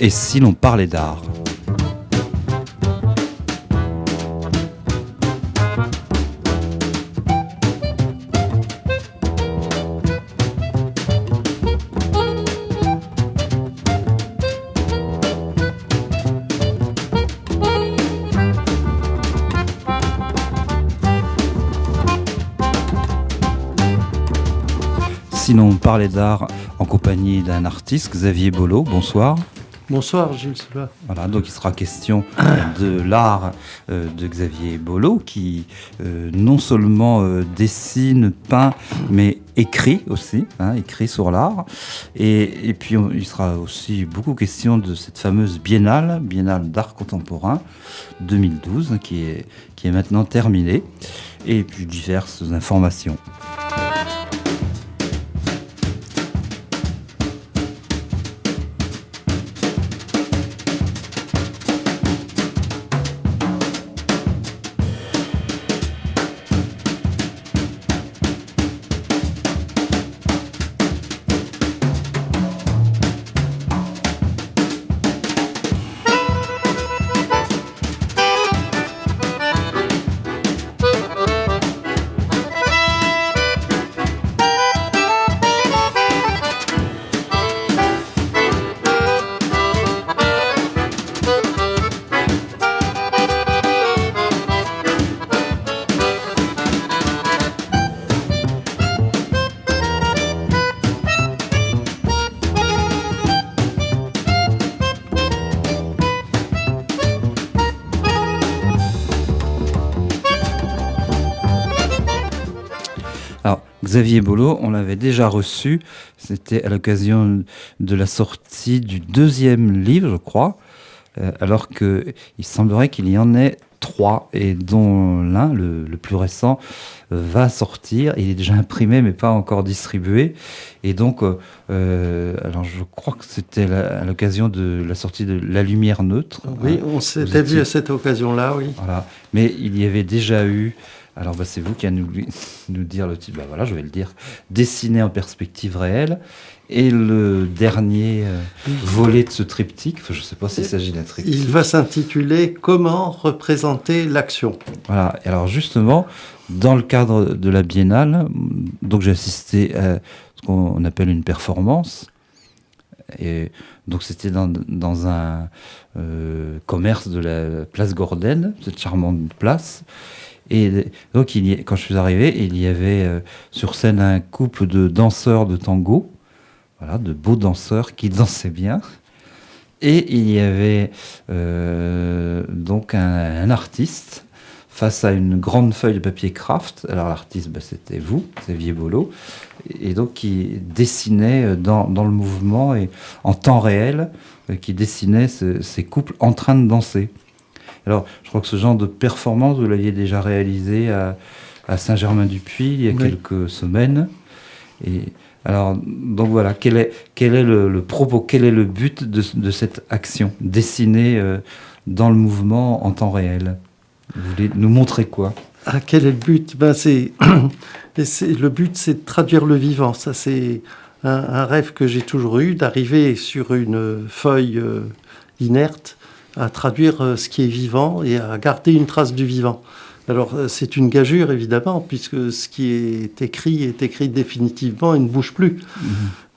Et si l'on parlait d'art? Si l'on parlait d'art en compagnie d'un artiste, Xavier Bolo, bonsoir. Bonsoir Gilles Soula. Voilà, donc il sera question de l'art de Xavier Bolo qui non seulement dessine, peint, mais écrit aussi, écrit sur l'art. Et puis il sera aussi beaucoup question de cette fameuse biennale d'art contemporain 2012 qui est maintenant terminée. Et puis diverses informations. Xavier Bolo, on l'avait déjà reçu, c'était à l'occasion de la sortie du 2e livre, je crois, alors qu'il semblerait qu'il y en ait 3, et dont l'un, le plus récent, va sortir. Il est déjà imprimé, mais pas encore distribué. Et donc, alors je crois que c'était à l'occasion de la sortie de La Lumière Neutre. Oui, on s'était vu à cette occasion-là, oui. Voilà. Mais il y avait déjà eu... Alors c'est vous qui allez nous dire le titre, voilà, je vais le dire, Dessiné en perspective réelle, et le dernier volet de ce triptyque, je ne sais pas s'il s'agit d'un triptyque. Il va s'intituler Comment représenter l'action. Voilà, et alors justement, dans le cadre de la biennale, donc j'ai assisté à ce qu'on appelle une performance, et donc c'était dans un commerce de la place Gordenne, cette charmante place. Et donc, quand je suis arrivé, il y avait sur scène un couple de danseurs de tango, voilà, de beaux danseurs qui dansaient bien. Et il y avait donc un artiste face à une grande feuille de papier craft. Alors l'artiste, c'était vous, Xavier Bolo, et donc qui dessinait dans le mouvement et en temps réel, qui dessinait ces couples en train de danser. Alors, je crois que ce genre de performance, vous l'aviez déjà réalisé à Saint-Germain-du-Puy il y a quelques semaines. Et alors, donc voilà, quel est le propos, quel est le but de cette action, dessiner dans le mouvement en temps réel? Vous voulez nous montrer quoi? Quel est le but? Le but, c'est de traduire le vivant. Ça, c'est un rêve que j'ai toujours eu, d'arriver sur une feuille inerte, à traduire ce qui est vivant et à garder une trace du vivant. Alors, c'est une gageure, évidemment, puisque ce qui est écrit définitivement et ne bouge plus.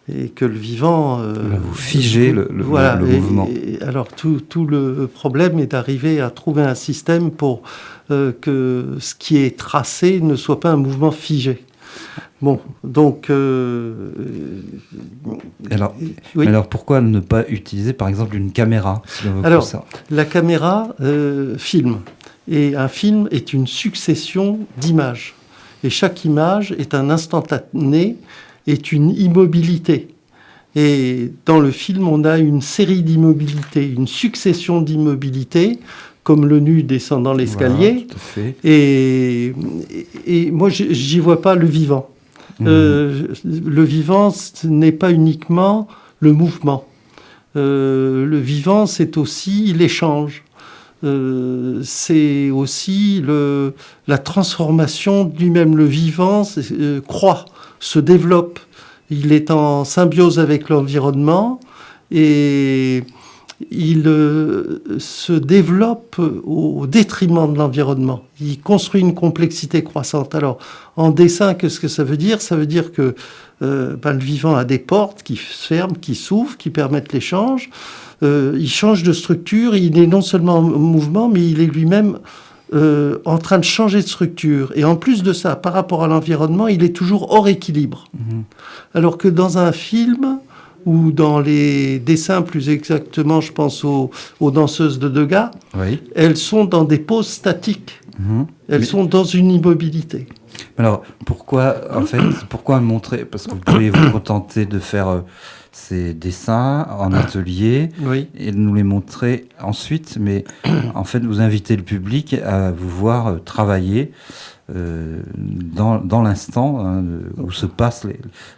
Et que le vivant... vous figez le mouvement. Et alors, tout le problème est d'arriver à trouver un système pour que ce qui est tracé ne soit pas un mouvement figé. Bon, donc... Alors, pourquoi ne pas utiliser, par exemple, une caméra si on veut? Alors, ça la caméra filme. Et un film est une succession d'images. Et chaque image est un instantané, est une immobilité. Et dans le film, on a une série d'immobilités, une succession d'immobilités, comme le nu descendant l'escalier. Voilà, tout à fait. Et moi, j'y vois pas le vivant. Le vivant, ce n'est pas uniquement le mouvement. Le vivant, c'est aussi l'échange. C'est aussi la transformation du même. Le vivant croît, se développe. Il est en symbiose avec l'environnement et il se développe au détriment de l'environnement. Il construit une complexité croissante. Alors, en dessin, qu'est-ce que ça veut dire? Ça veut dire que le vivant a des portes qui se ferment, qui s'ouvrent, qui permettent l'échange. Il change de structure, il est non seulement en mouvement, mais il est lui-même en train de changer de structure. Et en plus de ça, par rapport à l'environnement, il est toujours hors équilibre. Alors que dans un film, ou dans les dessins, plus exactement, je pense aux danseuses de Degas, Oui. elles sont dans des poses statiques. Elles sont dans une immobilité. Alors, pourquoi montrer? Parce que vous pourriez vous contenter de faire ces dessins en atelier Oui. et de nous les montrer ensuite, mais en fait, vous invitez le public à vous voir travailler dans l'instant où se passent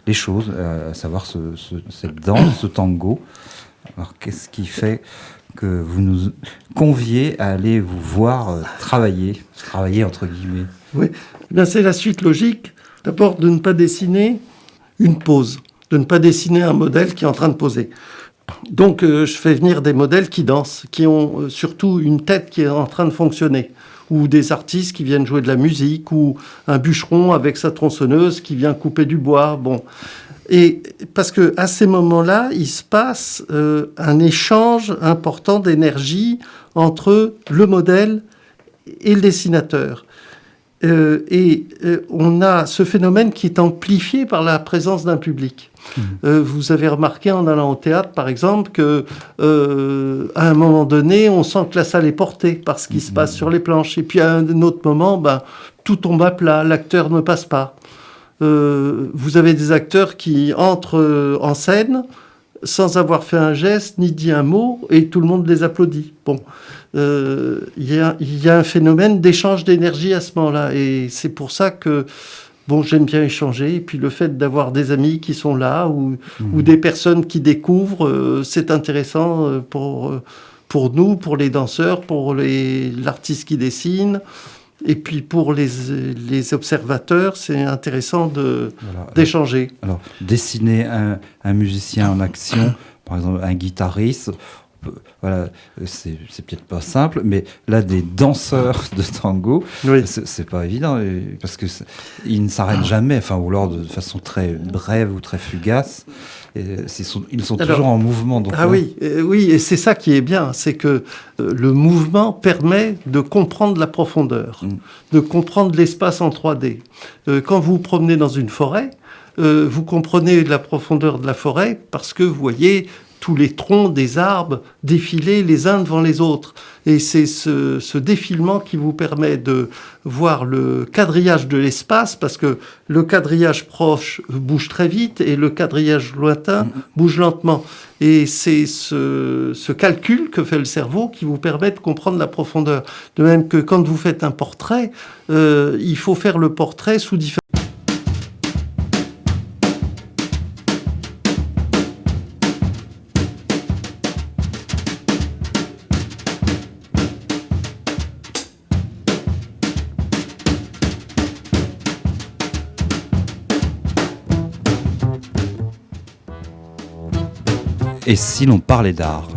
les choses, à savoir cette danse, ce tango. Alors, qu'est-ce qui fait que vous nous conviez à aller vous voir travailler entre guillemets? Oui, bien, c'est la suite logique. D'abord, de ne pas dessiner une pose, de ne pas dessiner un modèle qui est en train de poser. Donc, je fais venir des modèles qui dansent, qui ont surtout une tête qui est en train de fonctionner, ou des artistes qui viennent jouer de la musique, ou un bûcheron avec sa tronçonneuse qui vient couper du bois. Bon. Et parce que à ces moments-là, il se passe un échange important d'énergie entre le modèle et le dessinateur. On a ce phénomène qui est amplifié par la présence d'un public. Vous avez remarqué en allant au théâtre, par exemple, que à un moment donné, on sent que la salle est portée par ce qui se passe sur les planches. Et puis à un autre moment, tout tombe à plat, l'acteur ne passe pas. Vous avez des acteurs qui entrent en scène sans avoir fait un geste ni dit un mot, et tout le monde les applaudit. Bon, y a un phénomène d'échange d'énergie à ce moment-là, et c'est pour ça que j'aime bien échanger. Et puis le fait d'avoir des amis qui sont là ou des personnes qui découvrent, c'est intéressant pour nous, pour les danseurs, pour l'artiste qui dessine. Et puis pour les observateurs, c'est intéressant d'échanger. Alors, dessiner un musicien en action, par exemple un guitariste, voilà, c'est peut-être pas simple, mais là, des danseurs de tango, oui. c'est pas évident, parce que ils ne s'arrêtent jamais, ou alors de façon très brève ou très fugace. Ils sont toujours en mouvement. Donc, oui, et c'est ça qui est bien, c'est que le mouvement permet de comprendre la profondeur, de comprendre l'espace en 3D. Quand vous vous promenez dans une forêt, vous comprenez la profondeur de la forêt parce que vous voyez tous les troncs des arbres défiler les uns devant les autres. Et c'est ce défilement qui vous permet de voir le quadrillage de l'espace, parce que le quadrillage proche bouge très vite et le quadrillage lointain bouge lentement. Et c'est ce calcul que fait le cerveau qui vous permet de comprendre la profondeur. De même que quand vous faites un portrait, il faut faire le portrait sous différents... Et si l'on parlait d'art?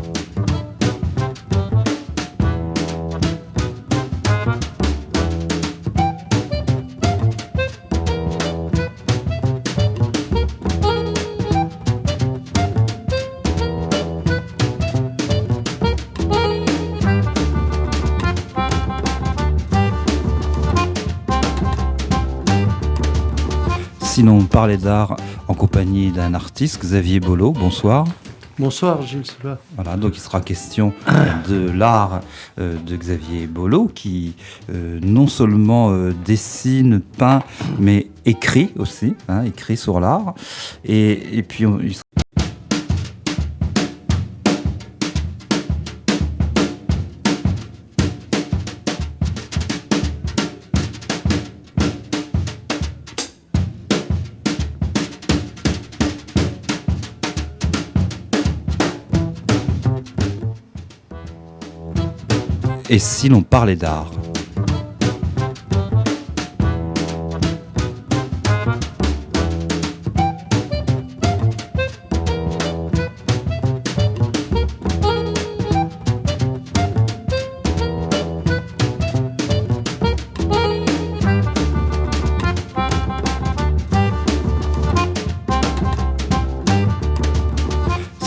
Si l'on parlait d'art en compagnie d'un artiste, Xavier Bolo, bonsoir. Bonsoir Gilles Silva. Voilà, donc il sera question de l'art de Xavier Bolo, qui non seulement dessine, peint, mais écrit aussi, écrit sur l'art. Et puis il sera... Et si l'on parlait d'art?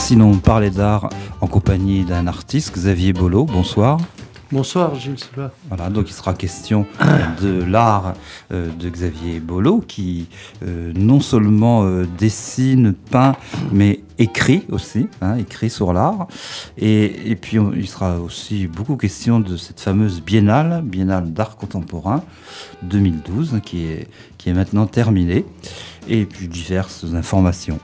Sinon, parler d'art en compagnie d'un artiste, Xavier Bolo. Bonsoir. Bonsoir Gilles Soulat. Voilà, donc il sera question de l'art de Xavier Bolo qui non seulement dessine, peint, mais écrit aussi, écrit sur l'art. Et puis il sera aussi beaucoup question de cette fameuse biennale d'art contemporain 2012 qui est maintenant terminée. Et puis diverses informations.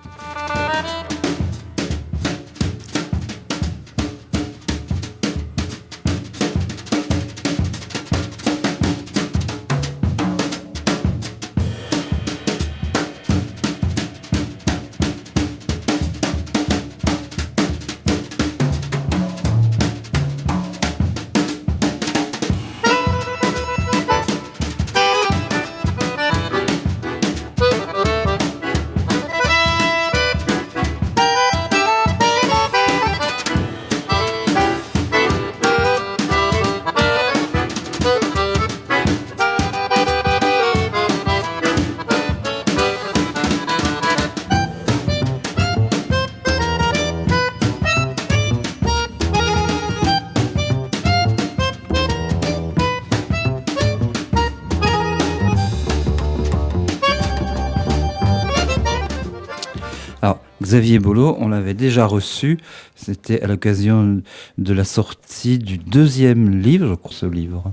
Xavier Bolo, on l'avait déjà reçu, c'était à l'occasion de la sortie du 2e livre, je crois, ce livre.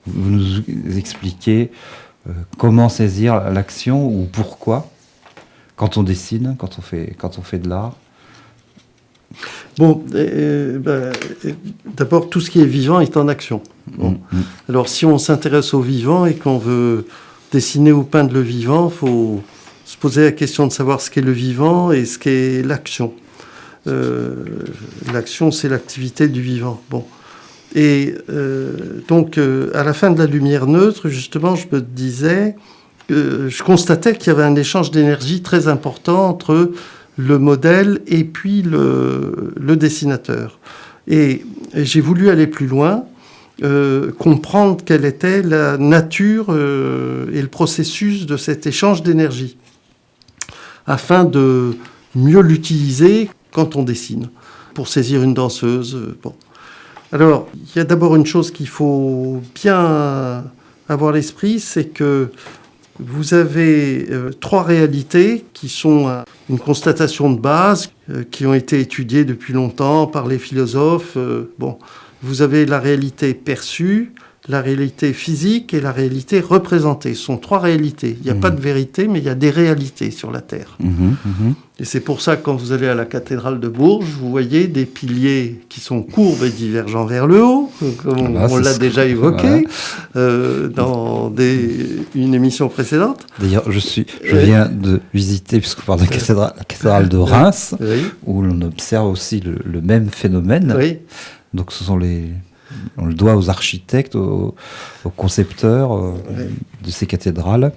Vous nous expliquez comment saisir l'action ou pourquoi, quand on dessine, quand on fait de l'art. Bon, d'abord, tout ce qui est vivant est en action. Bon. Alors, si on s'intéresse au vivant et qu'on veut dessiner ou peindre le vivant, il faut se poser la question de savoir ce qu'est le vivant et ce qu'est l'action. L'action, c'est l'activité du vivant. Bon. Et donc, à la fin de la lumière neutre, justement, je me disais, je constatais qu'il y avait un échange d'énergie très important entre le modèle et puis le dessinateur. Et j'ai voulu aller plus loin, comprendre quelle était la nature et le processus de cet échange d'énergie, afin de mieux l'utiliser quand on dessine, pour saisir une danseuse. Bon. Alors, il y a d'abord une chose qu'il faut bien avoir à l'esprit, c'est que vous avez 3 réalités qui sont une constatation de base, qui ont été étudiées depuis longtemps par les philosophes. Bon, vous avez la réalité perçue, la réalité physique et la réalité représentée. Ce sont 3 réalités. Il n'y a pas de vérité, mais il y a des réalités sur la Terre. Et c'est pour ça que quand vous allez à la cathédrale de Bourges, vous voyez des piliers qui sont courbes et divergents vers le haut, comme on l'a déjà évoqué dans une émission précédente. D'ailleurs, je viens de visiter, puisqu'on parle de la cathédrale de Reims, où l'on observe aussi le même phénomène. Oui. Donc ce sont on le doit aux architectes, aux concepteurs de ces cathédrales.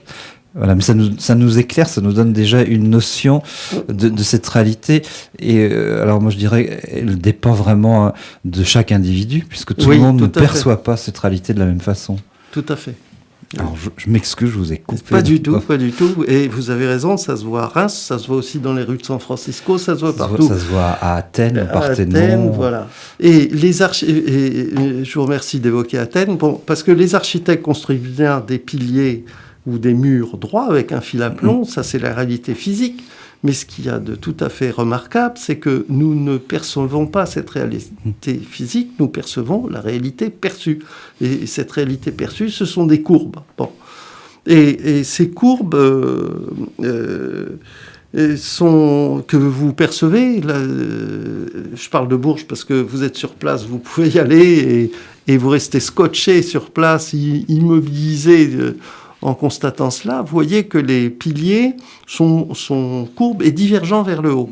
Voilà, mais ça nous éclaire, ça nous donne déjà une notion de cette réalité. Et alors moi je dirais, elle dépend vraiment de chaque individu, puisque tout le monde ne perçoit pas cette réalité de la même façon. Tout à fait. Alors je m'excuse, je vous ai coupé. Pas du tout. Et vous avez raison, ça se voit à Reims, ça se voit aussi dans les rues de San Francisco, ça se voit partout. Ça se voit à Athènes, Parthénon. Athènes, voilà. Et je vous remercie d'évoquer Athènes, parce que les architectes construisent bien des piliers ou des murs droits avec un fil à plomb, ça c'est la réalité physique. Mais ce qu'il y a de tout à fait remarquable, c'est que nous ne percevons pas cette réalité physique, nous percevons la réalité perçue. Et cette réalité perçue, ce sont des courbes. Bon. Et ces courbes que vous percevez, là, je parle de Bourges parce que vous êtes sur place, vous pouvez y aller et vous restez scotché sur place, immobilisé en constatant cela, vous voyez que les piliers sont courbes et divergents vers le haut.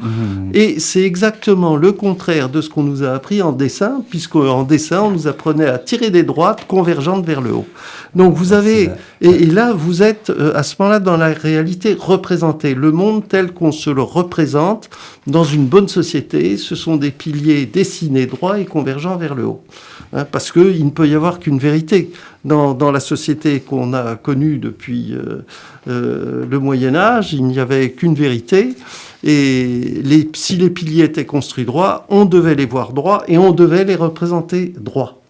Et c'est exactement le contraire de ce qu'on nous a appris en dessin, puisqu'en dessin, on nous apprenait à tirer des droites convergentes vers le haut. Donc vous avez... Et là, vous êtes à ce moment-là dans la réalité représentée. Le monde tel qu'on se le représente dans une bonne société, ce sont des piliers dessinés droits et convergents vers le haut. Parce qu'il ne peut y avoir qu'une vérité. Dans la société qu'on a connue depuis le Moyen-Âge, il n'y avait qu'une vérité. Et si les piliers étaient construits droits, on devait les voir droits et on devait les représenter droits.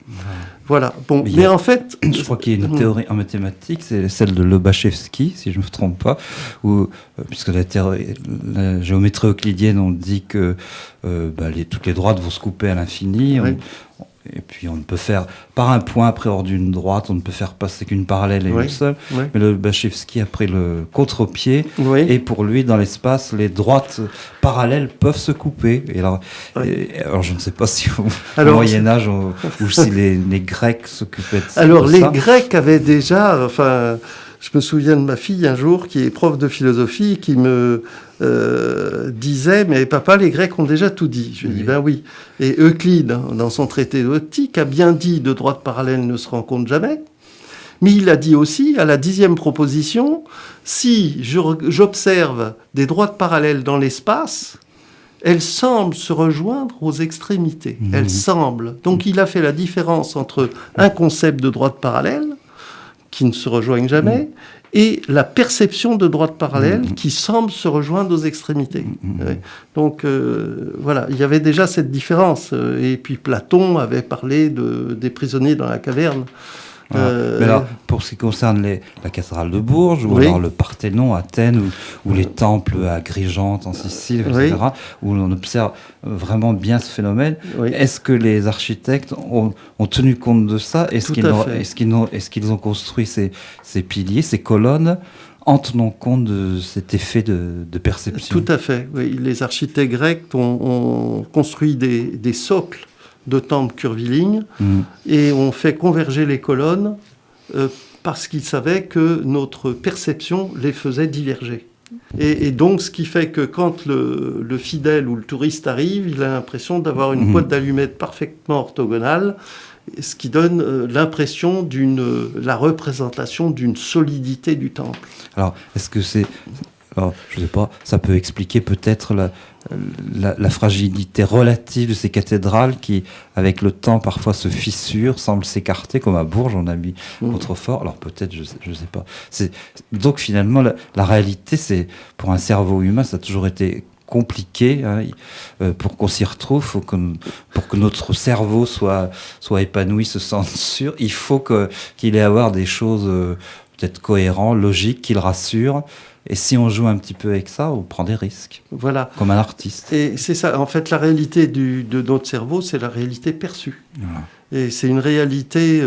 Voilà. Bon, mais en fait, je crois qu'il y a une théorie en mathématiques, c'est celle de Lobachevsky, si je ne me trompe pas, où, puisque la géométrie euclidienne, on dit que toutes les droites vont se couper à l'infini. Oui. Et puis on ne peut faire, par un point après hors d'une droite, on ne peut faire passer qu'une parallèle et une seule. Oui. Mais le Lobachevsky a pris le contre-pied. Oui. Et pour lui, dans l'espace, les droites parallèles peuvent se couper. Et alors, alors je ne sais pas si au Moyen-Âge ou si les Grecs s'occupaient de ça. Alors les Grecs avaient déjà... Je me souviens de ma fille un jour, qui est prof de philosophie, qui me disait « Mais papa, les Grecs ont déjà tout dit. » Je lui ai dit « Ben oui. » Et Euclide, dans son traité d'optique, a bien dit « De droite parallèle ne se rencontrent jamais ». Mais il a dit aussi, à la 10e proposition, « Si j'observe des droites parallèles dans l'espace, elles semblent se rejoindre aux extrémités. Elles semblent. » Donc il a fait la différence entre un concept de droite parallèle, qui ne se rejoignent jamais, et la perception de droite parallèle qui semble se rejoindre aux extrémités. Donc voilà, il y avait déjà cette différence. Et puis Platon avait parlé des prisonniers dans la caverne. Mais alors, pour ce qui concerne la cathédrale de Bourges, ou alors le Parthénon à Athènes, ou les temples à Agrigente en Sicile, etc., où l'on observe vraiment bien ce phénomène, est-ce que les architectes ont tenu compte de ça ? Est-ce qu'ils ont construit ces piliers, ces colonnes, en tenant compte de cet effet de perception ? Tout à fait. Oui. Les architectes grecs ont construit des socles de temples curvilignes et on fait converger les colonnes parce qu'ils savaient que notre perception les faisait diverger. Et donc, ce qui fait que quand le fidèle ou le touriste arrive, il a l'impression d'avoir une boîte d'allumettes parfaitement orthogonale, ce qui donne l'impression la représentation d'une solidité du temple. Alors, est-ce que c'est... Alors, je ne sais pas, ça peut expliquer peut-être la fragilité relative de ces cathédrales qui, avec le temps, parfois se fissurent, semblent s'écarter, comme à Bourges, on a mis Contrefort. Alors peut-être, je ne sais pas. Donc finalement, la réalité, c'est pour un cerveau humain, ça a toujours été compliqué, pour qu'on s'y retrouve, pour que notre cerveau soit épanoui, se sente sûr, il faut qu'il ait à avoir des choses peut-être cohérentes, logiques, qui le rassurent. Et si on joue un petit peu avec ça, on prend des risques. Voilà. Comme un artiste. Et c'est ça. En fait, la réalité de notre cerveau, c'est la réalité perçue. Voilà. Et c'est une réalité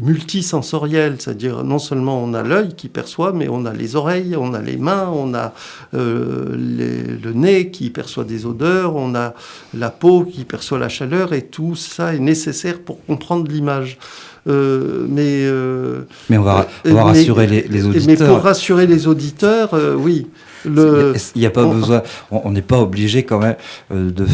multisensorielle. C'est-à-dire, non seulement on a l'œil qui perçoit, mais on a les oreilles, on a les mains, on a le nez qui perçoit des odeurs, on a la peau qui perçoit la chaleur, et tout ça est nécessaire pour comprendre l'image. Mais on va rassurer les auditeurs. Mais pour rassurer les auditeurs, oui. Il n'y a pas besoin. On n'est pas obligé quand même de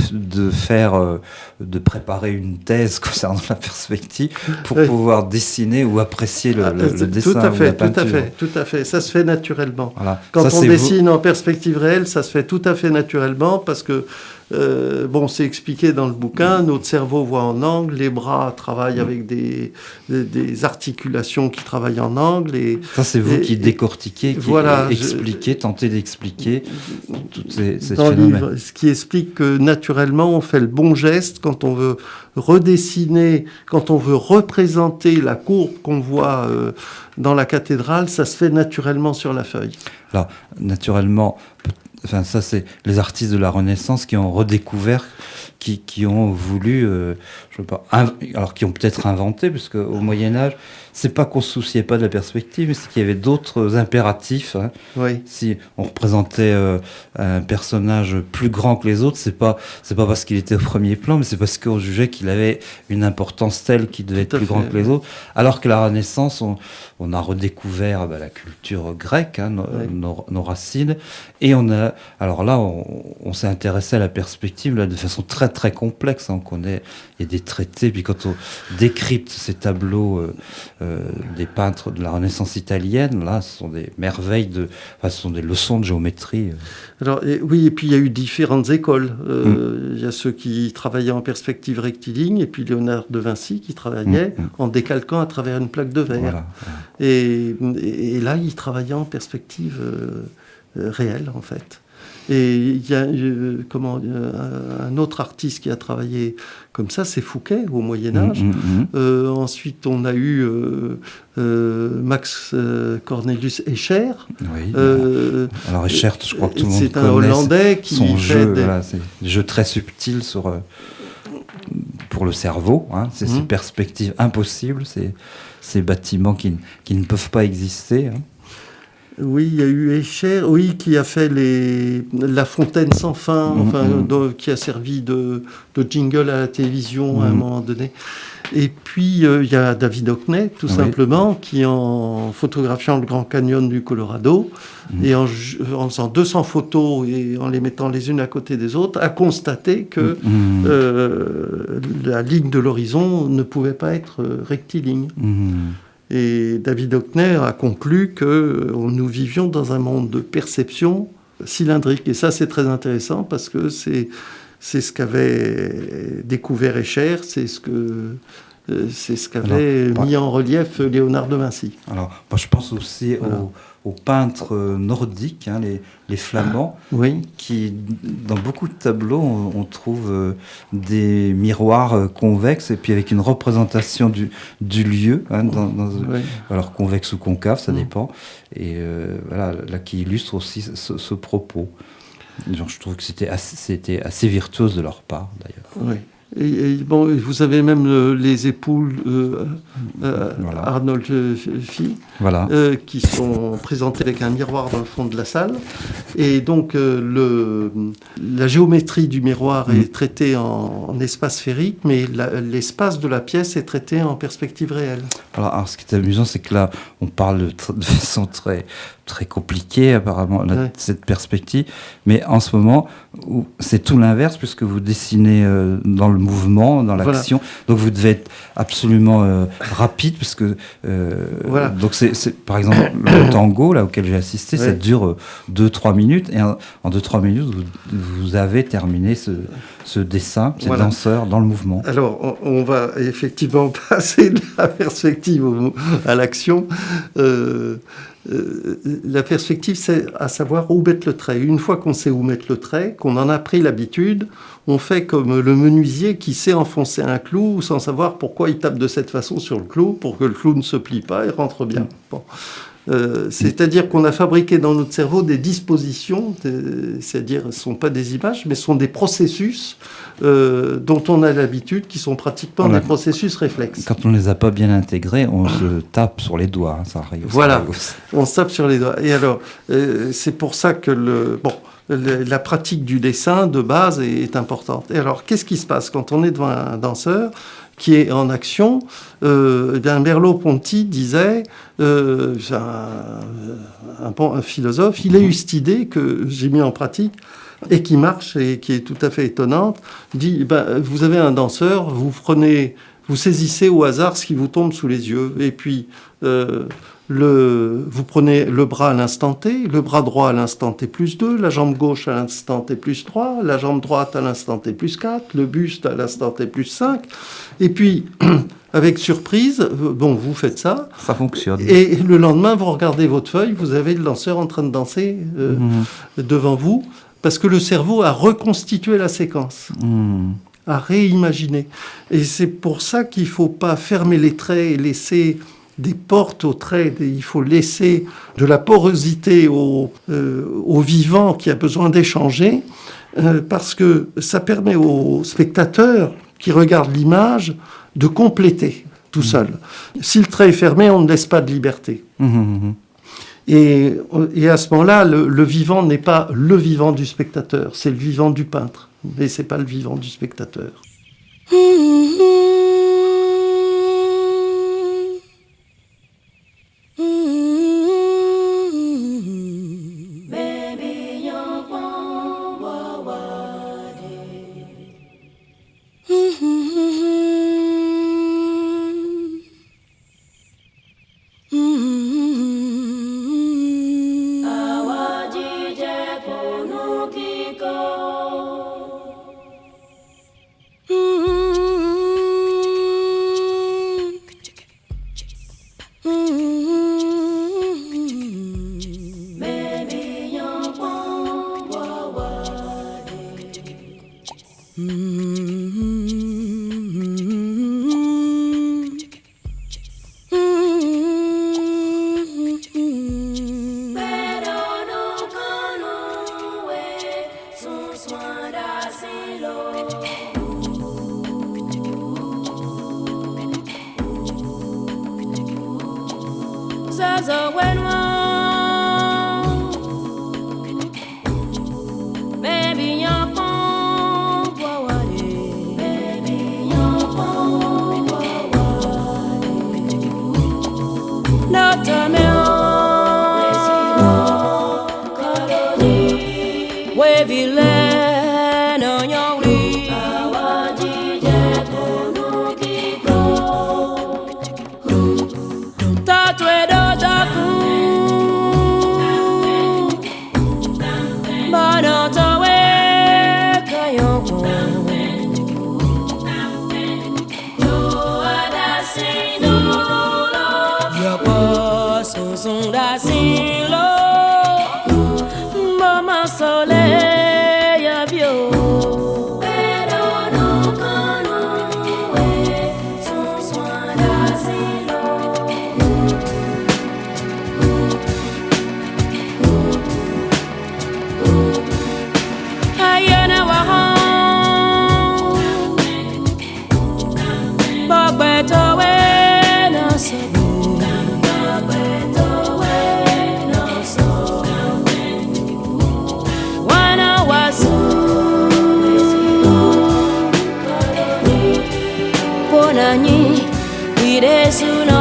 préparer une thèse concernant la perspective pour pouvoir dessiner ou apprécier le dessin ou la peinture. Tout à fait. Ça se fait naturellement. Voilà. Quand on dessine en perspective réelle, ça se fait tout à fait naturellement parce que c'est expliqué dans le bouquin, notre cerveau voit en angle, les bras travaillent avec des articulations qui travaillent en angle. Ça, c'est vous qui décortiquez, expliquez, tentez d'expliquer tous ces phénomènes. Livre, ce qui explique que naturellement, on fait le bon geste quand on veut redessiner, quand on veut représenter la courbe qu'on voit dans la cathédrale, ça se fait naturellement sur la feuille. Alors, naturellement... Enfin, ça, c'est les artistes de la Renaissance qui ont redécouvert, qui ont voulu, je sais pas, alors qui ont peut-être inventé, parce qu'au Moyen-Âge, c'est pas qu'on se souciait pas de la perspective, mais c'est qu'il y avait d'autres impératifs. Oui. Si on représentait un personnage plus grand que les autres, c'est pas parce qu'il était au premier plan, mais c'est parce qu'on jugeait qu'il avait une importance telle qu'il devait être plus grand que les autres. Alors que la Renaissance, on a redécouvert la culture grecque, nos racines, et alors là, on s'est intéressé à la perspective de façon très très complexe. On connaît, il y a des traités, puis quand on décrypte ces tableaux des peintres de la Renaissance italienne, là, ce sont des merveilles ce sont des leçons de géométrie. Alors, et puis il y a eu différentes écoles. Il y a ceux qui travaillaient en perspective rectiligne, et puis Léonard de Vinci qui travaillait en décalquant à travers une plaque de verre. Voilà. Et là, il travaillait en perspective réel, en fait. Et il y a un autre artiste qui a travaillé comme ça, c'est Fouquet, au Moyen-Âge. Ensuite, on a eu Max Cornelius Escher. Oui. Alors Escher, je crois que tout le monde connaît. C'est un Hollandais qui son fait jeu, voilà, c'est des jeux très subtils pour le cerveau. Hein, c'est ces perspectives impossibles, ces bâtiments qui ne peuvent pas exister. Hein. Oui, il y a eu Escher, oui, qui a fait La Fontaine sans fin, qui a servi de jingle à la télévision à un moment donné. Et puis, il y a David Hockney, tout simplement, qui, en photographiant le Grand Canyon du Colorado, et en faisant 200 photos et en les mettant les unes à côté des autres, a constaté que la ligne de l'horizon ne pouvait pas être rectiligne. Et David Hockney a conclu que nous vivions dans un monde de perception cylindrique. Et ça, c'est très intéressant parce que c'est ce qu'avait découvert Escher, c'est ce qu'avait mis en relief Léonard de Vinci. Alors, moi, je pense aussi aux peintres nordiques, hein, les Flamands, qui, dans beaucoup de tableaux, on trouve des miroirs convexes, et puis avec une représentation du lieu, hein, alors convexe ou concave, ça dépend, et voilà, là, qui illustre aussi ce propos. Genre, je trouve que c'était assez virtuose de leur part, d'ailleurs. Oui. Et bon, vous avez même les époules Arnold Fee, qui sont présentées avec un miroir dans le fond de la salle. Et donc, la géométrie du miroir est traitée en espace sphérique, mais l'espace de la pièce est traité en perspective réelle. Alors, ce qui est amusant, c'est que là, on parle de façon très compliquée, apparemment, cette perspective. Mais en ce moment, c'est tout l'inverse, puisque vous dessinez dans le mouvement, dans l'action. Voilà. Donc, vous devez être absolument rapide, parce que... Donc, c'est par exemple, le tango, là, auquel j'ai assisté, ça dure 2-3 minutes. Et en 2-3 minutes, vous avez terminé ce dessin, ces danseurs dans le mouvement. Alors, on va effectivement passer de la perspective à l'action. La perspective, c'est à savoir où mettre le trait. Une fois qu'on sait où mettre le trait, qu'on en a pris l'habitude, on fait comme le menuisier qui sait enfoncer un clou sans savoir pourquoi il tape de cette façon sur le clou pour que le clou ne se plie pas et rentre bien. Bon. C'est-à-dire qu'on a fabriqué dans notre cerveau des dispositions, c'est-à-dire ce ne sont pas des images, mais ce sont des processus dont on a l'habitude, qui sont pratiquement des processus réflexes. Quand on ne les a pas bien intégrés, on se tape sur les doigts, hein, ça arrive. Voilà, on se tape sur les doigts. Et alors, c'est pour ça que la pratique du dessin de base est importante. Et alors, qu'est-ce qui se passe quand on est devant un danseur qui est en action? Merleau-Ponty disait, un philosophe, il a eu cette idée que j'ai mis en pratique et qui marche et qui est tout à fait étonnante. Dit, vous avez un danseur, vous saisissez au hasard ce qui vous tombe sous les yeux, et puis vous prenez le bras à l'instant T, le bras droit à l'instant T plus 2, la jambe gauche à l'instant T plus 3, la jambe droite à l'instant T plus 4, le buste à l'instant T plus 5, et puis, avec surprise, vous faites ça. Ça fonctionne. Et le lendemain, vous regardez votre feuille, vous avez le danseur en train de danser devant vous, parce que le cerveau a reconstitué la séquence. À réimaginer. Et c'est pour ça qu'il ne faut pas fermer les traits et laisser des portes aux traits. Il faut laisser de la porosité au vivant qui a besoin d'échanger, parce que ça permet au spectateur qui regarde l'image de compléter tout seul. Si le trait est fermé, on ne laisse pas de liberté. Et à ce moment-là, le vivant n'est pas le vivant du spectateur, c'est le vivant du peintre. Mais ce n'est pas le vivant du spectateur. Zaza wenwa, baby yankon wawale, baby yankon wawale. No tame o, kaloni, wevile no nyori, awaji je kono kiko, tatwe do. Mama soleil ya bio. Pero no conoué son soin d'asilo. Ayana wahan, bagbe towe na sabi. Bonani, wiresuno.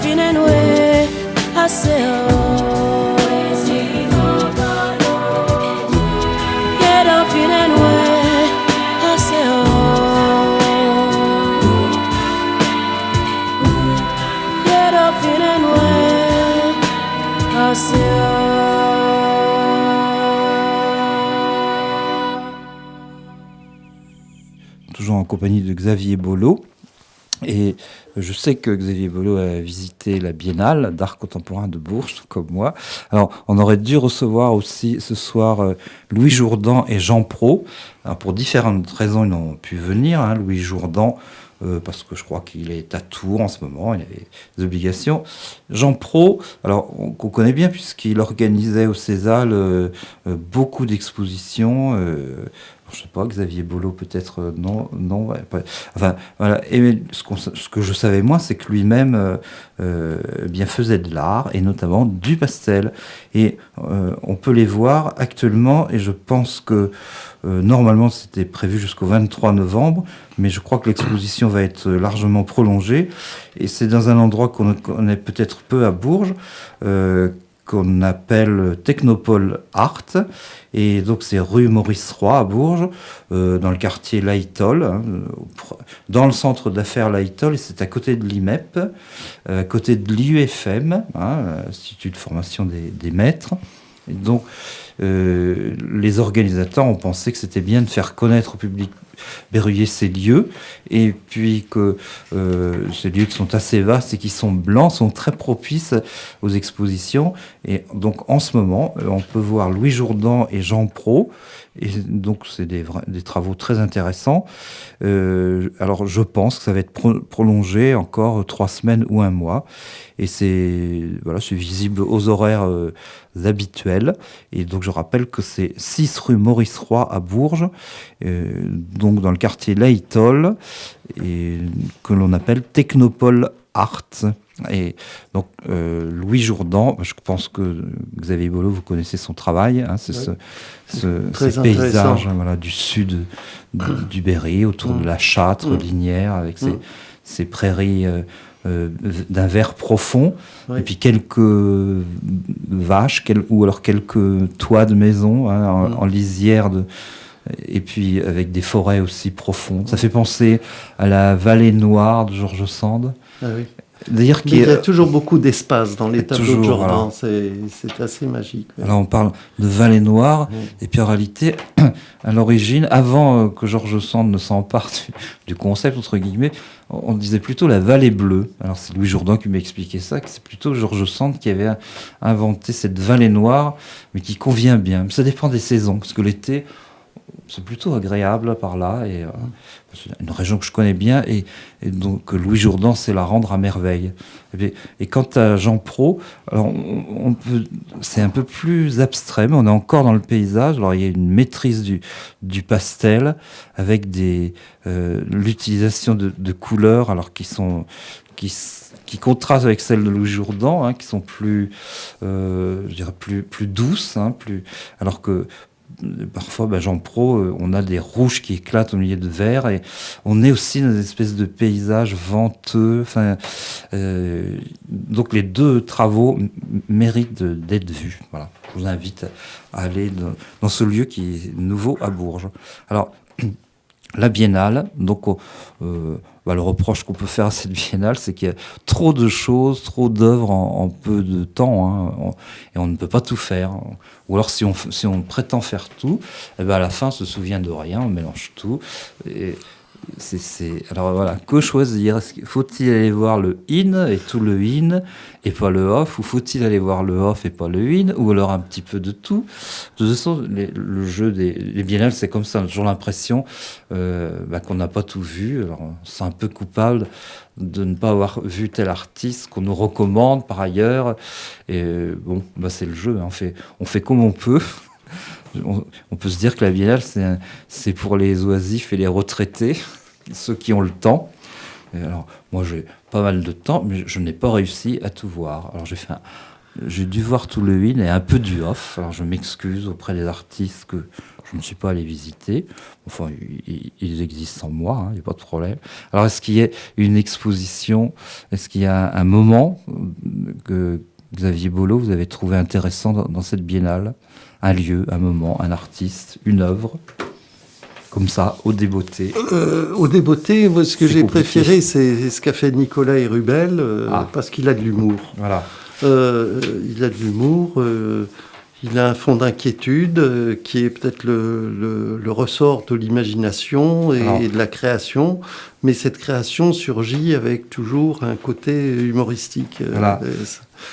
Finenwe aseo Yero finenwe aseo Yero finenwe aseo. Toujours en compagnie de Xavier Bolo. Et je sais que Xavier Bolo a visité la Biennale d'art contemporain de Bourges, comme moi. Alors, on aurait dû recevoir aussi ce soir Louis Jourdan et Jean Pros. Alors, pour différentes raisons, ils n'ont pu venir. Louis Jourdan, parce que je crois qu'il est à Tours en ce moment, il avait des obligations. Jean Pros, alors, qu'on connaît bien, puisqu'il organisait au Cézanne beaucoup d'expositions. Je sais pas, Xavier Bolo peut-être non, enfin voilà. Et ce que je savais moi, c'est que lui-même bien faisait de l'art et notamment du pastel. Et on peut les voir actuellement. Et je pense que normalement c'était prévu jusqu'au 23 novembre, mais je crois que l'exposition va être largement prolongée. Et c'est dans un endroit qu'on connaît peut-être peu à Bourges. Qu'on appelle Technopole Art, et donc c'est rue Maurice Roy à Bourges, dans le quartier Laïtol, dans le centre d'affaires Laïtol, et c'est à côté de l'IMEP, à côté de l'IUFM, Institut de formation des maîtres. Et donc les organisateurs ont pensé que c'était bien de faire connaître au public berruyer ces lieux, et puis que ces lieux qui sont assez vastes et qui sont blancs sont très propices aux expositions. Et donc en ce moment, on peut voir Louis Jourdan et Jean Pros, et donc c'est des travaux très intéressants. Alors je pense que ça va être prolongé encore 3 semaines ou 1 mois, et c'est visible aux horaires habituels. Et donc je rappelle que c'est 6 rue Maurice Roy à Bourges, donc dans le quartier Laïtol, et que l'on appelle Technopole Art. Et donc Louis Jourdan, je pense que Xavier Bolo, vous connaissez son travail, c'est ces paysages du sud du Berry, autour de la Châtre linière, avec ces prairies d'un vert profond, et puis quelques vaches ou alors quelques toits de maison en lisière et puis avec des forêts aussi profondes. Ça fait penser à la vallée noire de George Sand. Ah oui. D'ailleurs, Mais il y a toujours beaucoup d'espace dans les tableaux de Jordan, voilà. c'est assez magique. Ouais. Alors on parle de vallée noire, et puis en réalité, à l'origine, avant que George Sand ne s'empare du concept, entre guillemets, on disait plutôt la vallée bleue. Alors c'est Louis Jourdan qui m'expliquait ça, que c'est plutôt George Sand qui avait inventé cette vallée noire, mais qui convient bien. Mais ça dépend des saisons, parce que l'été, c'est plutôt agréable par là, et c'est une région que je connais bien, et donc Louis Jourdan sait la rendre à merveille. Et quant à Jean Prat, alors on peut, c'est un peu plus abstrait, mais on est encore dans le paysage. Alors il y a une maîtrise du pastel, avec l'utilisation de couleurs, alors qui contrastent avec celles de Louis Jourdan, hein, qui sont plus, je dirais plus douces, hein, alors que parfois, Jean Prat, on a des rouges qui éclatent au milieu de verts, et on est aussi dans une espèce de paysage venteux. Donc les deux travaux méritent d'être vus. Voilà. Je vous invite à aller dans ce lieu qui est nouveau à Bourges. Alors, la biennale, donc le reproche qu'on peut faire à cette biennale, c'est qu'il y a trop de choses, trop d'œuvres en peu de temps, hein, et on ne peut pas tout faire. Ou alors si on prétend faire tout, à la fin on se souvient de rien, on mélange tout. Et alors voilà, que choisir? Faut-il aller voir le in et tout le in et pas le off, ou faut-il aller voir le off et pas le in, ou alors un petit peu de tout? De toute façon, le jeu des biennales, c'est comme ça. On a toujours l'impression qu'on n'a pas tout vu. Alors, c'est un peu coupable de ne pas avoir vu tel artiste qu'on nous recommande par ailleurs. Et c'est le jeu. Hein. On fait comme on peut. On peut se dire que la biennale, c'est pour les oisifs et les retraités, ceux qui ont le temps. Et alors, moi, j'ai pas mal de temps, mais je n'ai pas réussi à tout voir. Alors, j'ai dû voir tout le in et un peu du off. Alors, je m'excuse auprès des artistes que je ne suis pas allé visiter. Enfin, ils existent sans moi, il n'y a pas de problème. Alors, est-ce qu'il y a une exposition? Est-ce qu'il y a un moment que Xavier Bollot, vous avez trouvé intéressant dans cette biennale? Un lieu, un moment, un artiste, une œuvre, comme ça, au débeauté. Au débeauté, moi, ce que j'ai compliqué. préféré, c'est ce qu'a fait Nicolas Hérubel, parce qu'il a de l'humour. Voilà. Il a de l'humour, il a un fond d'inquiétude qui est peut-être le ressort de l'imagination et de la création, mais cette création surgit avec toujours un côté humoristique. Voilà.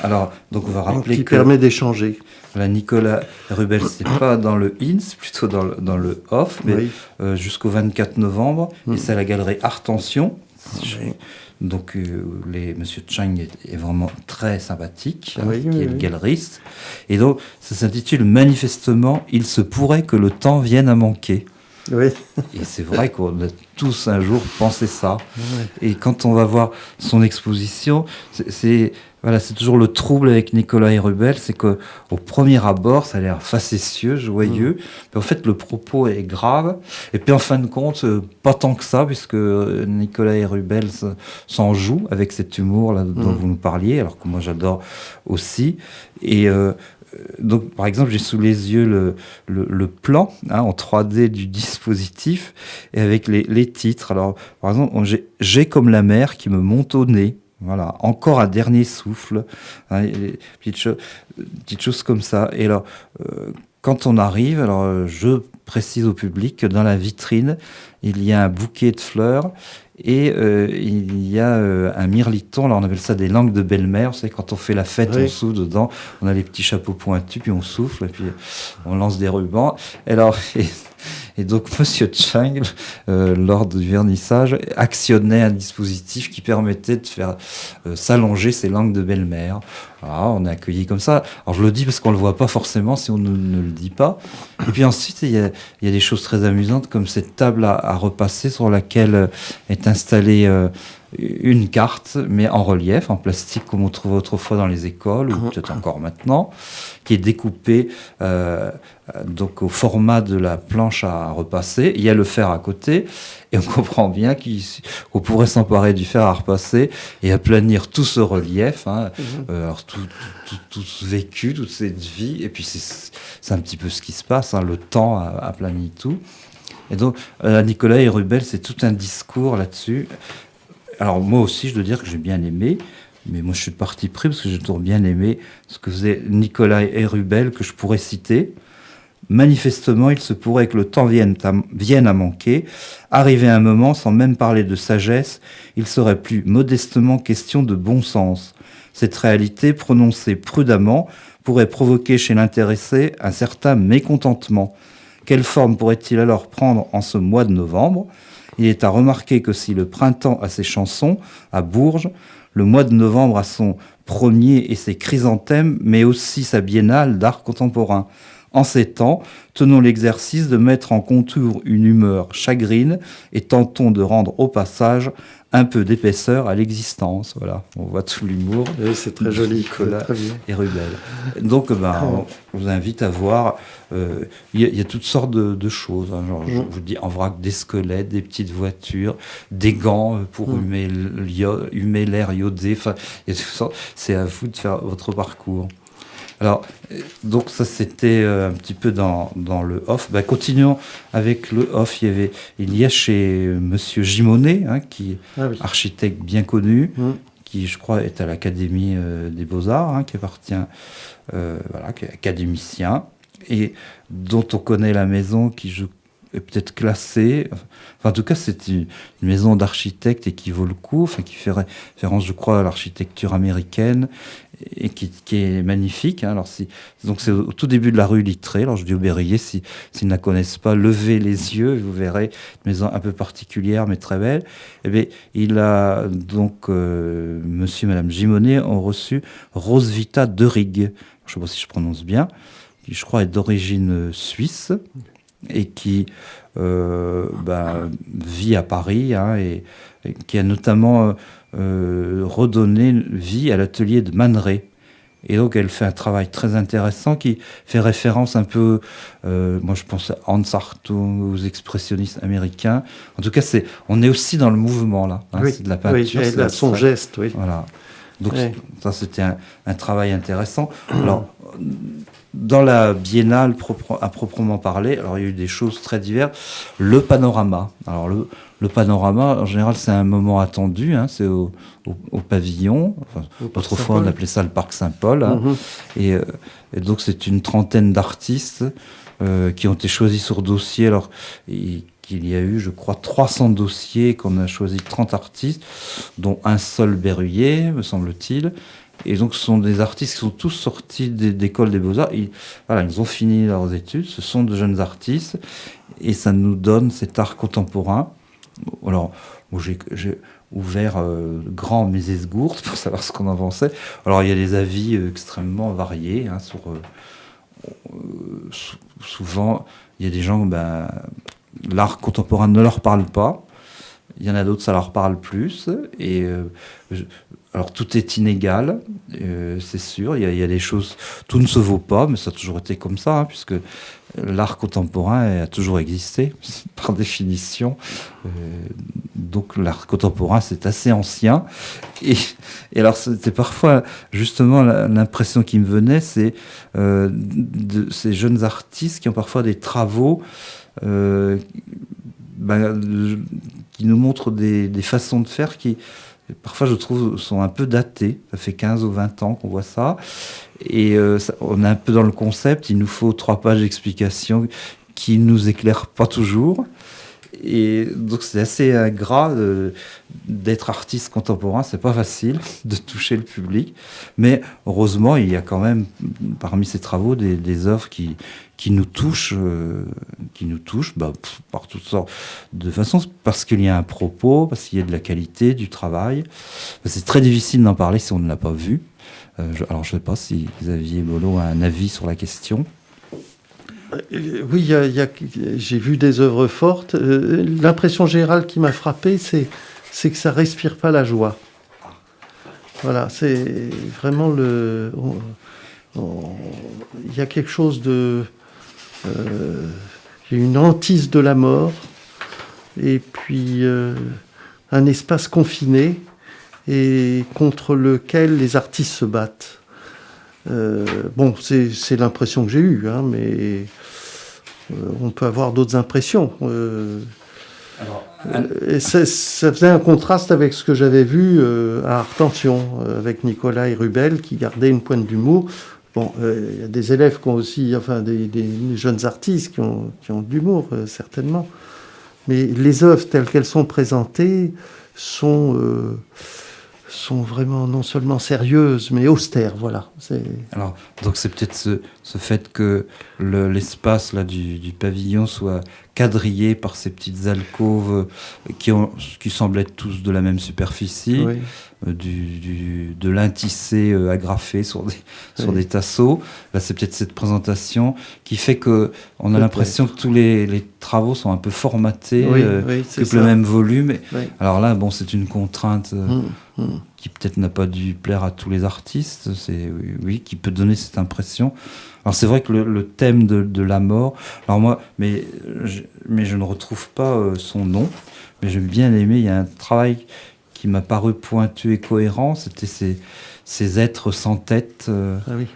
Alors, donc on va rappeler qui permet d'échanger. Nicolas Hérubel, c'est pas dans le in, c'est plutôt dans le off, mais oui. Jusqu'au 24 novembre, et c'est à la galerie Artension. Oui. Donc, Monsieur Chang est vraiment très sympathique, qui est le galeriste. Et donc, ça s'intitule Manifestement, il se pourrait que le temps vienne à manquer. Oui. Et c'est vrai qu'on a tous un jour pensé ça. Oui. Et quand on va voir son exposition, c'est toujours le trouble avec Nicolas Hérubel, c'est qu'au premier abord, ça a l'air facétieux, joyeux, mais en fait, le propos est grave. Et puis, en fin de compte, pas tant que ça, puisque Nicolas Hérubel s'en joue avec cet humour-là dont vous nous parliez, alors que moi, j'adore aussi. Et donc, par exemple, j'ai sous les yeux le plan en 3D du dispositif, et avec les titres. Alors, par exemple, j'ai comme la mer qui me monte au nez. Voilà, encore un dernier souffle, petites choses comme ça. Et alors, quand on arrive, alors je précise au public que dans la vitrine, il y a un bouquet de fleurs et il y a un mirliton. Alors on appelle ça des langues de belle-mère. Vous savez, quand on fait la fête, on souffle dedans. On a les petits chapeaux pointus, puis on souffle, et puis on lance des rubans. Et donc, Monsieur Chang, lors du vernissage, actionnait un dispositif qui permettait de faire s'allonger ces langues de belle-mère. Voilà, on est accueillis comme ça. Alors, je le dis parce qu'on ne le voit pas forcément si on ne le dit pas. Et puis ensuite, il y a des choses très amusantes, comme cette table à repasser sur laquelle est installé une carte, mais en relief, en plastique, comme on trouvait autrefois dans les écoles, ou peut-être encore maintenant, qui est découpée donc au format de la planche à repasser. Il y a le fer à côté, et on comprend bien qu'on pourrait s'emparer du fer à repasser et aplanir tout ce relief, alors tout ce vécu, toute cette vie, et puis c'est un petit peu ce qui se passe, le temps aplanit tout. Et donc, Nicolas Hérubel, c'est tout un discours là-dessus. Alors, moi aussi, je dois dire que j'ai bien aimé, mais moi, je suis de parti pris parce que j'ai toujours bien aimé ce que faisait Nicolas Hérubel, que je pourrais citer. Manifestement, il se pourrait que le temps vienne à manquer. Arrivé un moment, sans même parler de sagesse, il serait plus modestement question de bon sens. Cette réalité, prononcée prudemment, pourrait provoquer chez l'intéressé un certain mécontentement. Quelle forme pourrait-il alors prendre en ce mois de novembre ? Il est à remarquer que si le printemps a ses chansons, à Bourges, le mois de novembre a son premier et ses chrysanthèmes, mais aussi sa biennale d'art contemporain. En ces temps, tenons l'exercice de mettre en contour une humeur chagrine et tentons de rendre au passage un peu d'épaisseur à l'existence. Voilà, on voit tout l'humour. Oui, c'est très joli, Nicolas très bien. Hérubel. Donc, on vous invite à voir. Il y a toutes sortes de choses. Genre, je vous dis en vrac, des squelettes, des petites voitures, des gants pour humer l'air iodé. Enfin, il y a toutes sortes. C'est à vous de faire votre parcours. Alors, donc ça c'était un petit peu dans le off. Continuons avec le off. Il y a chez Monsieur Gimonet, qui est architecte bien connu, qui je crois est à l'Académie des Beaux-Arts, qui appartient, qui est académicien, et dont on connaît la maison qui est peut-être classée. Enfin, en tout cas, c'est une maison d'architecte et qui vaut le coup, qui fait référence, je crois, à l'architecture américaine et qui est magnifique. Alors, donc c'est au tout début de la rue Littré. Alors, je dis aux Berruyers, s'ils ne la connaissent pas, levez les yeux et vous verrez une maison un peu particulière, mais très belle. Eh bien, il a donc, monsieur et madame Gimonet ont reçu Roswitha Dörig. Je ne sais pas si je prononce bien, qui, je crois, est d'origine suisse et qui vit à Paris et qui a notamment redonné vie à l'atelier de Man Ray. Et donc elle fait un travail très intéressant qui fait référence un peu, moi je pense à Hans Hartung, aux expressionnistes américains. En tout cas, on est aussi dans le mouvement là. Oui, c'est de la peinture. Oui, c'est son geste, oui. Voilà. Donc ça c'était un travail intéressant. Alors, dans la biennale à proprement parler, alors il y a eu des choses très diverses. Le panorama. Alors le panorama, en général, c'est un moment attendu. C'est au pavillon. Enfin, autrefois, on appelait ça le parc Saint-Paul. Et donc, c'est une trentaine d'artistes qui ont été choisis sur dossier. Alors, qu'il y a eu, je crois, 300 dossiers, qu'on a choisi 30 artistes, dont un seul Berruyer, me semble-t-il. Et donc, ce sont des artistes qui sont tous sortis d'école des Beaux-Arts. Ils ont fini leurs études. Ce sont de jeunes artistes. Et ça nous donne cet art contemporain. Alors, j'ai ouvert grand mes esgourdes pour savoir ce qu'on en pensait. Alors, il y a des avis extrêmement variés. Souvent, il y a des gens, l'art contemporain ne leur parle pas. Il y en a d'autres, ça leur parle plus. Et alors, tout est inégal, c'est sûr. Il y a des choses... Tout ne se vaut pas, mais ça a toujours été comme ça, puisque l'art contemporain a toujours existé, par définition. Donc, l'art contemporain, c'est assez ancien. Et alors, c'était parfois, justement, l'impression qui me venait, c'est de ces jeunes artistes qui ont parfois des travaux... qui nous montrent des façons de faire qui, parfois, je trouve, sont un peu datées. Ça fait 15 ou 20 ans qu'on voit ça. Et on est un peu dans le concept. Il nous faut 3 pages d'explications qui ne nous éclairent pas toujours. Et donc, c'est assez ingrat d'être artiste contemporain. C'est pas facile de toucher le public. Mais heureusement, il y a quand même, parmi ces travaux, des œuvres qui nous touchent, par toutes sortes de façons, parce qu'il y a un propos, parce qu'il y a de la qualité, du travail. C'est très difficile d'en parler si on ne l'a pas vu. Alors, je ne sais pas si Xavier Bolo a un avis sur la question. Oui, j'ai vu des œuvres fortes. L'impression générale qui m'a frappé, c'est c'est que ça respire pas la joie. Voilà, c'est vraiment il y a quelque chose de... il y a une hantise de la mort, et puis un espace confiné, et contre lequel les artistes se battent. Bon, c'est l'impression que j'ai eue, hein, mais on peut avoir d'autres impressions. Et ça faisait un contraste avec ce que j'avais vu à Artension, avec Nicolas et Rubel, qui gardaient une pointe d'humour. Bon, il y a des élèves qui ont aussi, enfin, des jeunes artistes qui ont de l'humour, certainement. Mais les œuvres telles qu'elles sont présentées sont vraiment non seulement sérieuses, mais austères, voilà. Alors, donc c'est peut-être ce fait que l'espace là du pavillon soit quadrillé par ces petites alcôves qui semblent être tous de la même superficie, Oui. De lin tissé agrafé sur des tasseaux. Là, c'est peut-être cette présentation qui fait que on a l'impression que tous les travaux sont un peu formatés, que le même volume. Oui. Alors là, bon, c'est une contrainte qui peut-être n'a pas dû plaire à tous les artistes, qui peut donner cette impression. Alors c'est vrai que le thème de la mort, alors moi, mais je ne retrouve pas son nom, mais j'ai bien aimé, il y a un travail qui m'a paru pointu et cohérent, c'était ces êtres sans tête. Ah oui.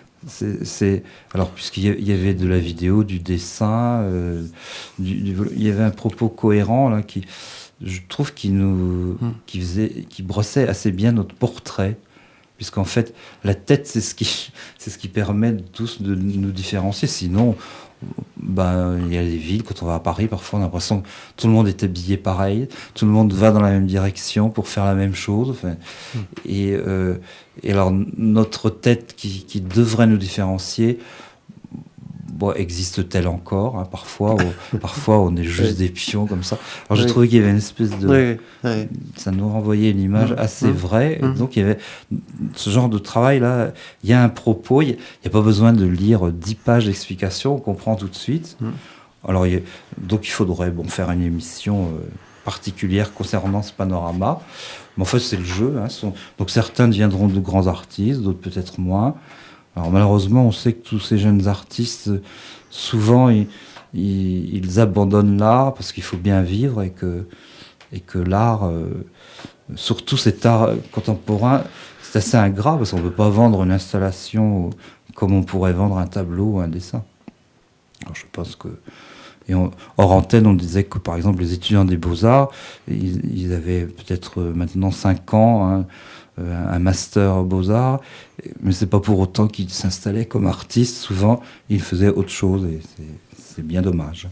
Alors, puisqu'il y avait de la vidéo, du dessin, il y avait un propos cohérent là, je trouve qui brossait assez bien notre portrait, puisqu'en fait la tête c'est ce qui permet tous de nous différencier. Sinon, il y a des villes, quand on va à Paris, parfois on a l'impression que tout le monde est habillé pareil, tout le monde va dans la même direction pour faire la même chose. Enfin, et alors notre tête qui devrait nous différencier, existe-t-elle encore, hein, parfois on est juste des pions comme ça. Alors j'ai trouvé qu'il y avait une espèce de... Ça nous renvoyait une image assez vraie. Et donc il y avait ce genre de travail-là, il y a un propos, il n'y a pas besoin de lire 10 pages d'explications, on comprend tout de suite. Alors donc il faudrait faire une émission particulière concernant ce panorama. Mais en fait c'est le jeu. Hein, donc certains deviendront de grands artistes, d'autres peut-être moins. Alors malheureusement, on sait que tous ces jeunes artistes, souvent, ils abandonnent l'art parce qu'il faut bien vivre et que l'art, surtout cet art contemporain, c'est assez ingrat parce qu'on ne peut pas vendre une installation comme on pourrait vendre un tableau ou un dessin. Alors je pense que... hors antenne, on disait que par exemple les étudiants des Beaux-Arts, ils avaient peut-être maintenant 5 ans, hein, un master Beaux-Arts, mais c'est pas pour autant qu'ils s'installaient comme artistes. Souvent, ils faisaient autre chose et c'est bien dommage.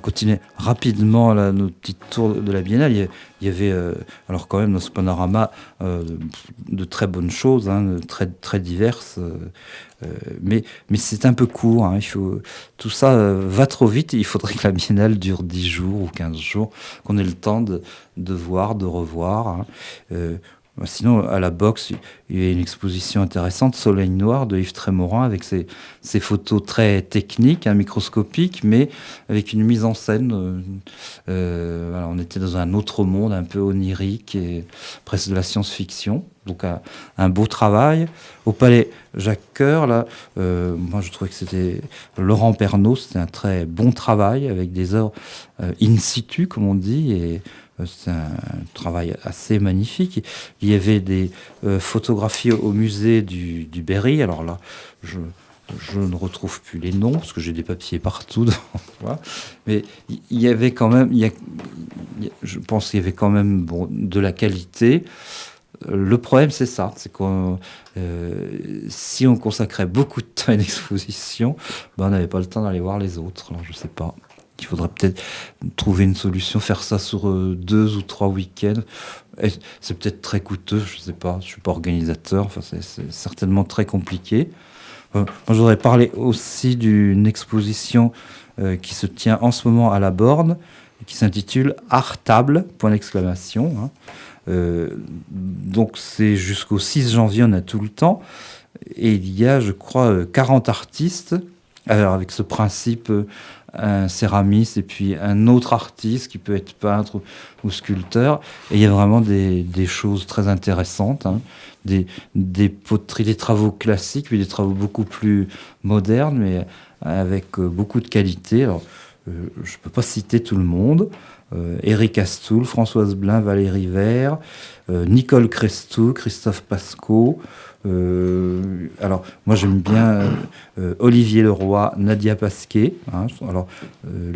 Continuer rapidement notre petit tour de la Biennale. Il y avait alors quand même dans ce panorama de très bonnes choses, hein, très très diverses, mais c'est un peu court. Hein, tout ça va trop vite. Il faudrait que la Biennale dure 10 jours ou 15 jours, qu'on ait le temps de voir, de revoir. Hein. Sinon, à la Boxe, il y a une exposition intéressante, Soleil Noir, de Yves Trémorin, avec ses photos très techniques, microscopiques, mais avec une mise en scène. Voilà, on était dans un autre monde, un peu onirique, et presque de la science-fiction. Donc un beau travail. Au Palais Jacques Coeur, là, moi je trouvais que c'était Laurent Pernaut, c'était un très bon travail, avec des œuvres in situ, comme on dit, et c'est un travail assez magnifique. Il y avait des photographies au musée du Berry. Alors là, je ne retrouve plus les noms, parce que j'ai des papiers partout devant moi. Mais il y avait quand même, je pense qu'il y avait quand même de la qualité. Le problème, c'est ça, c'est que si on consacrait beaucoup de temps à une exposition, on n'avait pas le temps d'aller voir les autres. Alors, je sais pas. Il faudrait peut-être trouver une solution, faire ça sur 2 ou 3 week-ends. Et c'est peut-être très coûteux, je sais pas, je suis pas organisateur, enfin, c'est certainement très compliqué. Moi, je voudrais parler aussi d'une exposition qui se tient en ce moment à la Borne, qui s'intitule Art Table, point d'exclamation. Donc c'est jusqu'au 6 janvier, on a tout le temps. Et il y a, je crois, 40 artistes, alors avec ce principe... un céramiste et puis un autre artiste qui peut être peintre ou sculpteur. Et il y a vraiment des choses très intéressantes, hein. Des poteries, des travaux classiques, puis des travaux beaucoup plus modernes, mais avec beaucoup de qualité. Alors, je ne peux pas citer tout le monde. Éric Astoul, Françoise Blin, Valérie Vert, Nicole Crestou, Christophe Pascot. Alors, moi j'aime bien Olivier Leroy, Nadia Pasquet. Hein. Alors,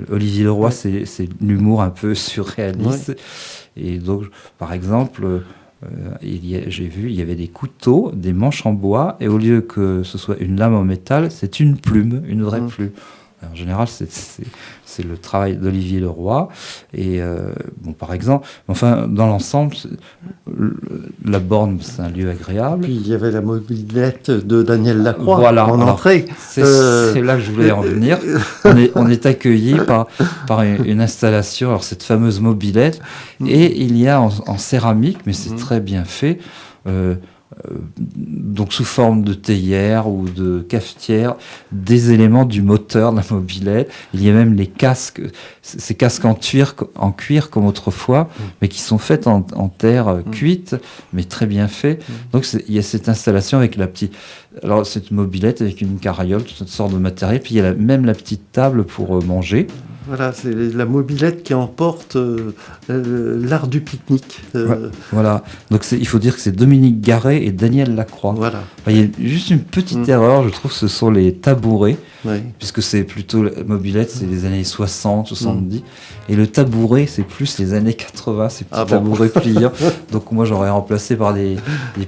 Olivier Leroy, c'est l'humour un peu surréaliste. Ouais. Et donc, par exemple, j'ai vu, il y avait des couteaux, des manches en bois, et au lieu que ce soit une lame en métal, c'est une plume, une vraie plume. En général, c'est le travail d'Olivier Leroy. Et par exemple, dans l'ensemble, la Borne, c'est un lieu agréable. Puis il y avait la mobilette de Daniel Lacroix en entrée. C'est là que je voulais en venir. On est accueillis par une installation, alors cette fameuse mobilette, et il y a en céramique, mais c'est très bien fait. Donc sous forme de théière ou de cafetière, des éléments du moteur de la mobilette. Il y a même les casques, ces casques en cuir comme autrefois, mais qui sont faits en terre cuite, mais très bien faits. Donc il y a cette installation avec cette mobilette avec une carriole, toute sorte de matériel, puis il y a même la petite table pour manger. Voilà, c'est la mobilette qui emporte l'art du pique-nique. Voilà, donc il faut dire que c'est Dominique Garret et Daniel Lacroix. Voilà. Il y a juste une petite erreur, je trouve, ce sont les tabourets, puisque c'est plutôt la mobilette, c'est les années 60, 70, et le tabouret, c'est plus les années 80, ces petits tabourets pliants. Donc moi, j'aurais remplacé par des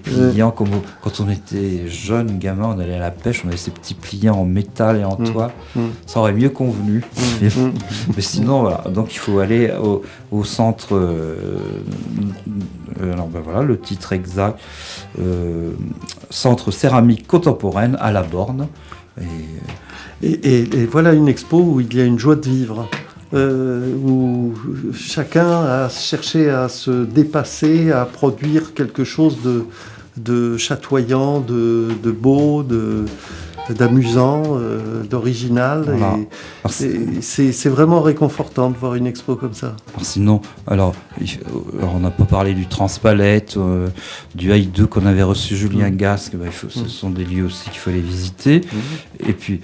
pliants, comme quand on était jeune, gamin, on allait à la pêche, on avait ces petits pliants en métal et en toile. Ça aurait mieux convenu. Mais sinon, voilà. Donc il faut aller au centre. Alors voilà, le titre exact. Centre céramique contemporaine à la Borne. Et voilà une expo où il y a une joie de vivre. Où chacun a cherché à se dépasser, à produire quelque chose de chatoyant, de beau, d'amusant, d'original. Voilà. Et c'est vraiment réconfortant de voir une expo comme ça. Alors on n'a pas parlé du Transpalette, du Haïdou qu'on avait reçu, Julien Gasque. Ce sont des lieux aussi qu'il faut aller visiter. Et puis,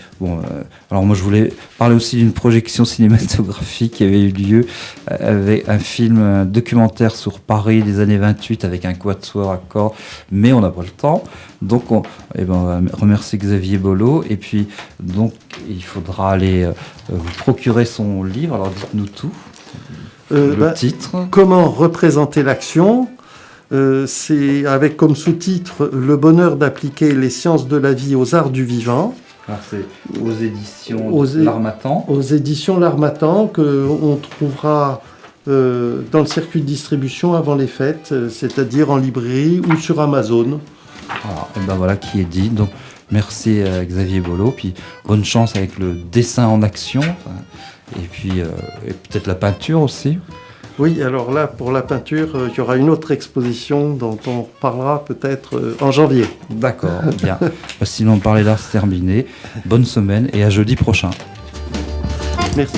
alors moi je voulais parler aussi d'une projection cinématographique qui avait eu lieu avec un documentaire sur Paris des années 28 avec un quatuor à cordes, mais on n'a pas le temps. Donc on va remercier Xavier Bolo, et puis donc il faudra aller vous procurer son livre. Alors dites-nous tout. Le titre. Comment représenter l'action. C'est avec comme sous-titre Le bonheur d'appliquer les sciences de la vie aux arts du vivant. Alors c'est aux éditions L'Harmattan. Aux éditions L'Harmattan, qu'on trouvera dans le circuit de distribution avant les fêtes, c'est-à-dire en librairie ou sur Amazon. Voilà qui est dit. Donc merci à Xavier Bolo, puis bonne chance avec le dessin en action, et puis et peut-être la peinture aussi. Oui, alors là, pour la peinture, il y aura une autre exposition dont on parlera peut-être en janvier. D'accord, bien. Sinon, parler d'art, c'est terminé. Bonne semaine et à jeudi prochain. Merci.